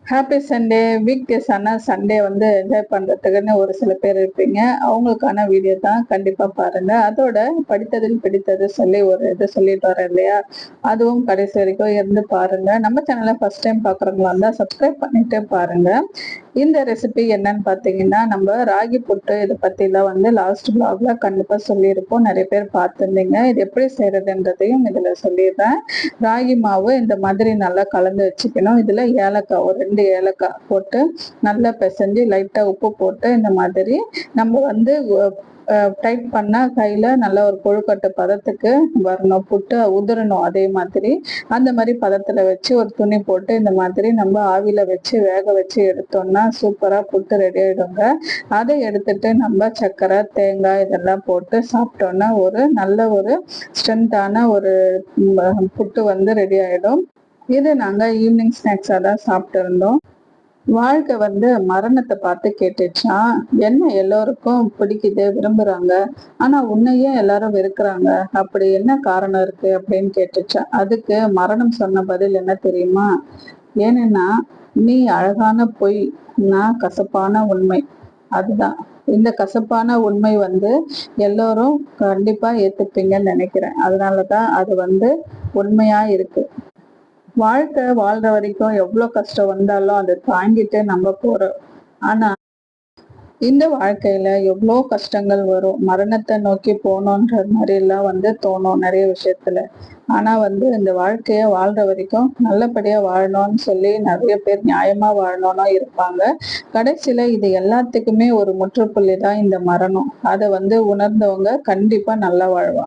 Happy Sunday. Week days ஆனால் Sunday வந்து enjoy பண்ணுறதுக்குன்னு ஒரு சில பேர் இருப்பீங்க. அவங்களுக்கான வீடியோ தான் கண்டிப்பாக பாருங்கள். அதோட படித்ததில் பிடித்தது சொல்லி ஒரு இது சொல்லிட்டு வரேன் இல்லையா, அதுவும் கடைசி வரைக்கும் இருந்து பாருங்கள். நம்ம சேனலை ஃபஸ்ட் டைம் பார்க்குறவங்களா இருந்தால் சப்ஸ்கிரைப் பண்ணிட்டு பாருங்கள். இந்த ரெசிபி என்னன்னு பார்த்தீங்கன்னா, நம்ம ராகி புட்டு இதை பற்றிலாம் வந்து லாஸ்ட் பிளாக்ல கண்டிப்பாக சொல்லியிருப்போம். நிறைய பேர் பார்த்துருந்தீங்க. இது எப்படி செய்கிறதுன்றதையும் இதில் சொல்லிடுறேன். ராகி மாவு இந்த மாதிரி நல்லா கலந்து வச்சுக்கணும். இதில் ஏலக்காய் ஒரு 2 ஏலக்காய் போட்டு நல்லா பிசைஞ்சு லைட்டாக உப்பு போட்டு இந்த மாதிரி நம்ம வந்து டைட் பண்ணால் கையில் நல்லா ஒரு கொழுக்கட்டை பதத்துக்கு வரணும். புட்டு உதிரணும். அதே மாதிரி அந்த மாதிரி பதத்தில் வச்சு ஒரு துணி போட்டு இந்த மாதிரி நம்ம ஆவியில் வச்சு வேக வச்சு எடுத்தோம்னா சூப்பராக புட்டு ரெடி ஆகிடுங்க. அதை எடுத்துட்டு நம்ம சர்க்கரை தேங்காய் இதெல்லாம் போட்டு சாப்பிட்டோன்னா ஒரு நல்ல ஒரு ஸ்ட்ரென்த்தான ஒரு புட்டு வந்து ரெடி ஆகிடும். இது நாங்கள் ஈவினிங் ஸ்நாக்ஸாக தான் சாப்பிட்டு இருந்தோம். வாழ்க்கை வந்து மரணத்தை பார்த்து கேட்டுச்சா, என்ன எல்லோருக்கும் பிடிக்குது விரும்புறாங்க, ஆனா உன்னையே எல்லாரும் வெறுக்கிறாங்க, அப்படி என்ன காரணம் இருக்கு அப்படின்னு கேட்டுச்சா. அதுக்கு மரணம் சொன்ன பதில் என்ன தெரியுமா? ஏன்னா நீ அழகான பொய், நான் கசப்பான உண்மை. அதுதான். இந்த கசப்பான உண்மை வந்து எல்லோரும் கண்டிப்பா ஏத்துப்பீங்கன்னு நினைக்கிறேன். அதனாலதான் அது வந்து உண்மையா இருக்கு. வாழ்க்கை வாழ்ற வரைக்கும் எவ்வளவு கஷ்டம் வந்தாலும் அதை தாங்கிட்டு நம்ம போறோம். ஆனா இந்த வாழ்க்கையில எவ்வளோ கஷ்டங்கள் வரும். மரணத்தை நோக்கி போகணுன்ற மாதிரி எல்லாம் வந்து தோணும் நிறைய விஷயத்துல. ஆனா வந்து இந்த வாழ்க்கைய வாழ்ற வரைக்கும் நல்லபடியா வாழணும்னு சொல்லி நிறைய பேர் நியாயமா வாழணும்னு இருப்பாங்க. கடைசியில இது எல்லாத்துக்குமே ஒரு முற்றுப்புள்ளி தான் இந்த மரணம். அதை வந்து உணர்ந்தவங்க கண்டிப்பா நல்லா வாழ்வாங்க.